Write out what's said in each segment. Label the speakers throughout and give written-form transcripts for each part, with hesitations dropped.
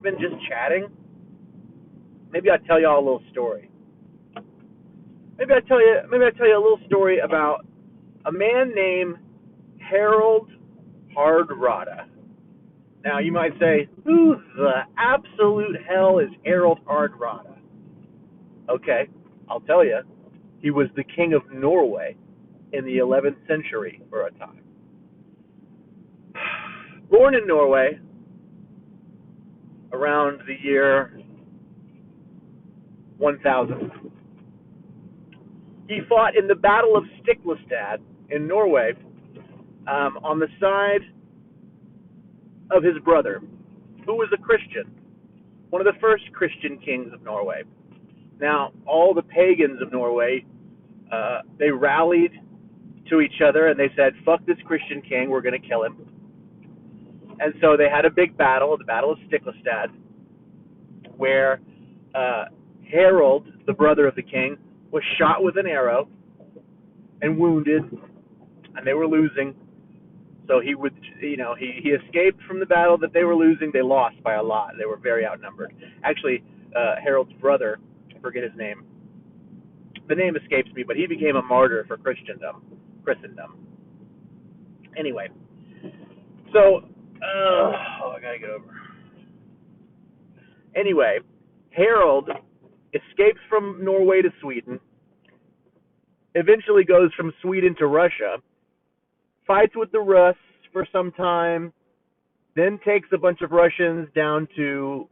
Speaker 1: Been just chatting. Maybe I'll tell y'all a little story. Maybe I tell you a little story about a man named Harald Hardrotta. Now you might say, who the absolute hell is Harald Hardrotta? Okay, I'll tell you. He was the king of Norway in the 11th century for a time. Born in Norway around the year 1000. He fought in the Battle of Stiklestad in Norway on the side of his brother, who was a Christian, one of the first Christian kings of Norway. Now, all the pagans of Norway, they rallied to each other and they said, fuck this Christian king, we're going to kill him. And so they had a big battle, the Battle of Stiklestad, where Harald, the brother of the king, was shot with an arrow and wounded, and they were losing. So he escaped from the battle that they were losing. They lost by a lot. They were very outnumbered. Actually, Harald's brother, I forget his name. The name escapes me, but he became a martyr for Christendom. Anyway, so I gotta get over. Anyway, Harald escapes from Norway to Sweden. Eventually goes from Sweden to Russia. Fights with the Rus for some time, then takes a bunch of Russians down to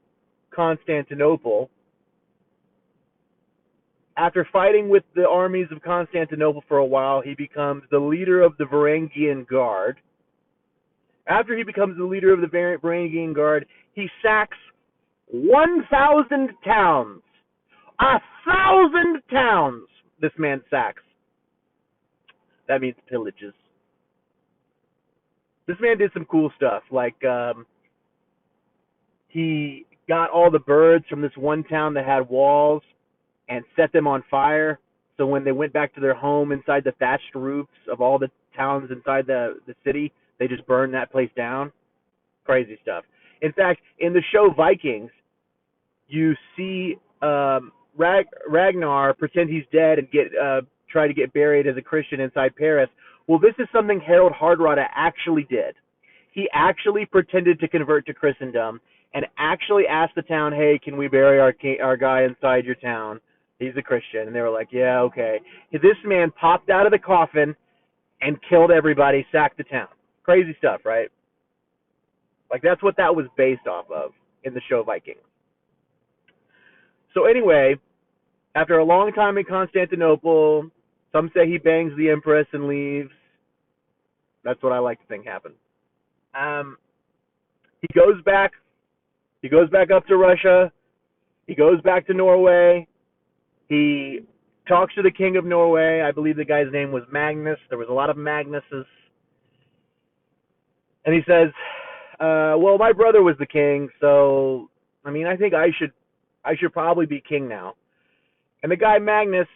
Speaker 1: Constantinople. After fighting with the armies of Constantinople for a while, he becomes the leader of the Varangian Guard. After he becomes the leader of the Varangian Guard, he sacks 1,000 towns. 1,000 towns this man sacks. That means pillages. This man did some cool stuff, like he got all the birds from this one town that had walls and set them on fire. So when they went back to their home inside the thatched roofs of all the towns inside the city, they just burned that place down. Crazy stuff. In fact, in the show Vikings, you see Ragnar pretend he's dead and try to get buried as a Christian inside Paris. Well, this is something Harald Hardrotta actually did. He actually pretended to convert to Christendom and actually asked the town, hey, can we bury our guy inside your town? He's a Christian. And they were like, yeah, okay. This man popped out of the coffin and killed everybody, sacked the town. Crazy stuff, right? Like, that's what that was based off of in the show Vikings. So anyway, after a long time in Constantinople, some say he bangs the Empress and leaves. That's what I like to think happened. He goes back. He goes back up to Russia. He goes back to Norway. He talks to the king of Norway. I believe the guy's name was Magnus. There was a lot of Magnuses. And he says, well, my brother was the king, so I mean, I think I should probably be king now. And the guy Magnus,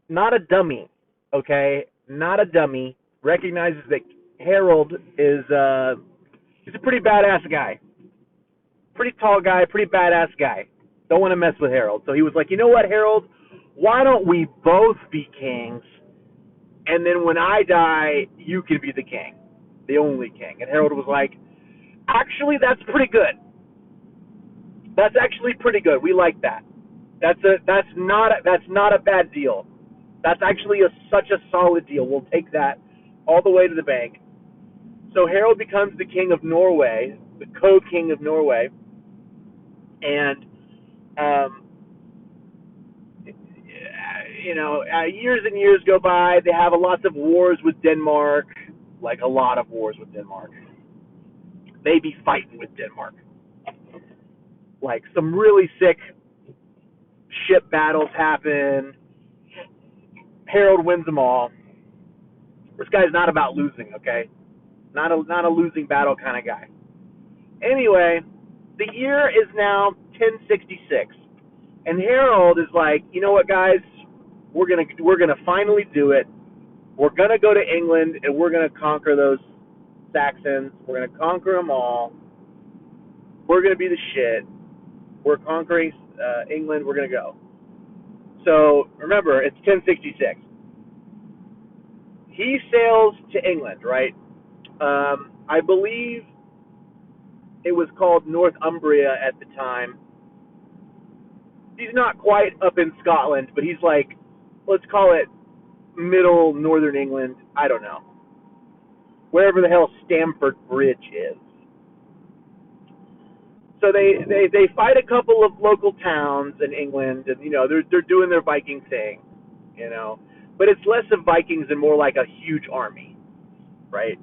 Speaker 1: not a dummy, okay, not a dummy, recognizes that Harald is he's a pretty badass guy, pretty tall guy, pretty badass guy. Don't want to mess with Harald. So he was like, you know what, Harald, why don't we both be kings, and then when I die, you can be the king, the only king. And Harald was like, actually, that's pretty good. That's actually pretty good. We like that. That's not a bad deal. That's actually such a solid deal. We'll take that all the way to the bank. So Harald becomes the king of Norway, the co-king of Norway, and years and years go by. They have lots of wars with Denmark, like a lot of wars with Denmark. They be fighting with Denmark, like some really sick ship battles happen. Harald wins them all. This guy's not about losing, okay? Not a losing battle kind of guy. Anyway, the year is now 1066, and Harald is like, you know what, guys? We're gonna finally do it. We're gonna go to England and we're gonna conquer those Saxons. We're gonna conquer them all. We're going to be the shit. We're conquering England. We're going to go. So remember, it's 1066. He sails to England, right? I believe it was called Northumbria at the time. He's not quite up in Scotland, but he's like, let's call it middle northern England. I don't know. Wherever the hell Stamford Bridge is. So they fight a couple of local towns in England, and they're doing their Viking thing, but it's less of Vikings and more like a huge army, right?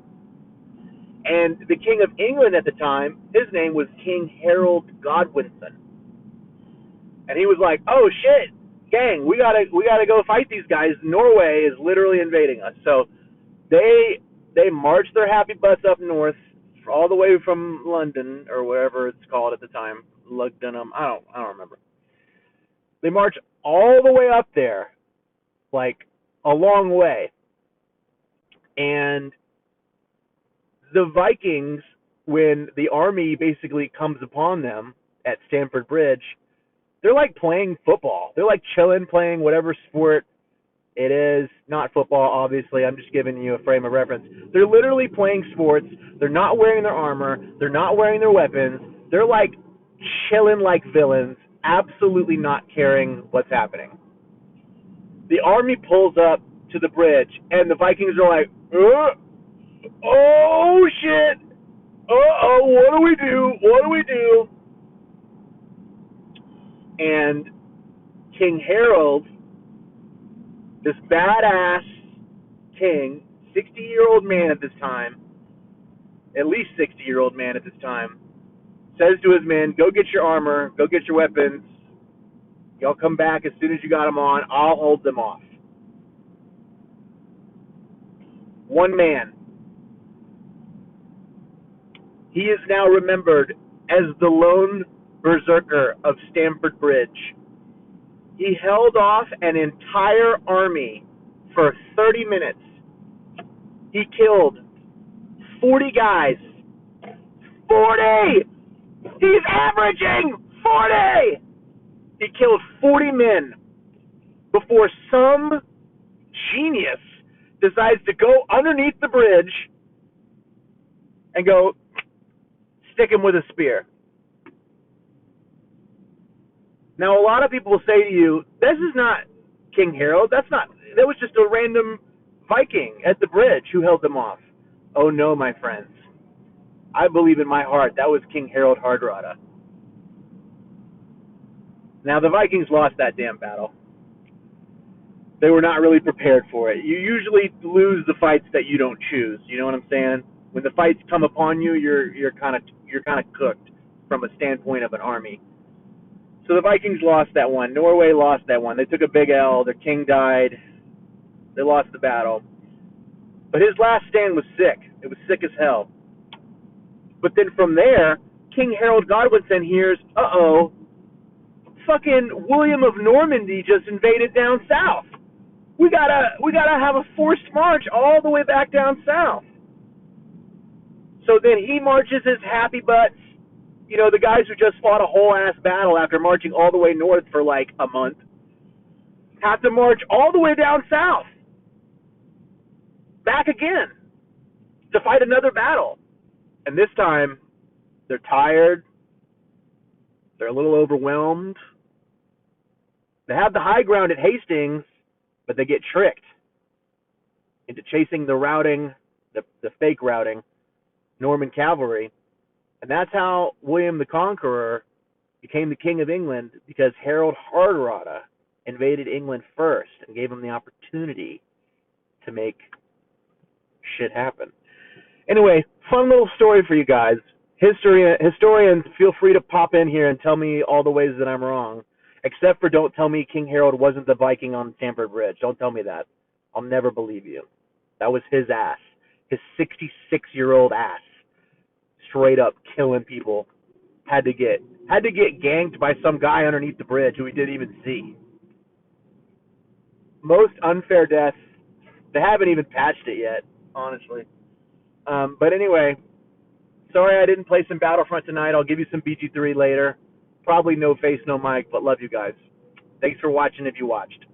Speaker 1: And the king of England at the time, his name was King Harald Godwinson, and he was like, "Oh shit, gang, we gotta go fight these guys. Norway is literally invading us." So they marched their happy butts up north, all the way from London or wherever it's called at the time, Lugdunum. I don't remember. They marched all the way up there, like a long way, and the Vikings, when the army basically comes upon them at Stamford Bridge, they're like playing football. They're like chilling, playing whatever sport it is. Not football, obviously. I'm just giving you a frame of reference. They're literally playing sports. They're not wearing their armor. They're not wearing their weapons. They're like chilling like villains, absolutely not caring what's happening. The army pulls up to the bridge, and the Vikings are like, oh shit, what do we do? What do we do? And King Harald, this badass king, 60-year-old man at this time, at least 60-year-old man at this time, says to his men, go get your armor, go get your weapons, y'all come back as soon as you got them on, I'll hold them off. One man. He is now remembered as the lone berserker of Stamford Bridge. He held off an entire army for 30 minutes. He killed 40 guys. 40! He's averaging 40! He killed 40 men before some genius decides to go underneath the bridge and go stick him with a spear. Now, a lot of people will say to you, this is not King Harald. That was just a random Viking at the bridge who held them off. Oh no, my friends. I believe in my heart that was King Harald Hardrada. Now, the Vikings lost that damn battle. They were not really prepared for it. You usually lose the fights that you don't choose. You know what I'm saying? When the fights come upon you, you're kind of cooked from a standpoint of an army. So the Vikings lost that one. Norway lost that one. They took a big L. Their king died. They lost the battle. But his last stand was sick. It was sick as hell. But then from there, King Harald Godwinson hears, fucking William of Normandy just invaded down south. We gotta have a forced march all the way back down south. So then he marches his happy butts. The guys who just fought a whole ass battle after marching all the way north for like a month have to march all the way down south, back again, to fight another battle. And this time, they're tired. They're a little overwhelmed. They have the high ground at Hastings, but they get tricked into chasing the fake routing Norman cavalry. And that's how William the Conqueror became the King of England, because Harald Hardrada invaded England first and gave him the opportunity to make shit happen. Anyway, fun little story for you guys. Historians, feel free to pop in here and tell me all the ways that I'm wrong. Except for don't tell me King Harald wasn't the Viking on Stamford Bridge. Don't tell me that. I'll never believe you. That was his ass. His 66-year-old ass. Straight up killing people. Had to get ganked by some guy underneath the bridge who he didn't even see. Most unfair deaths. They haven't even patched it yet, honestly. But anyway, Sorry I didn't play some Battlefront tonight. I'll give you some BG3 later. Probably no face, no mic, but love you guys. Thanks for watching if you watched.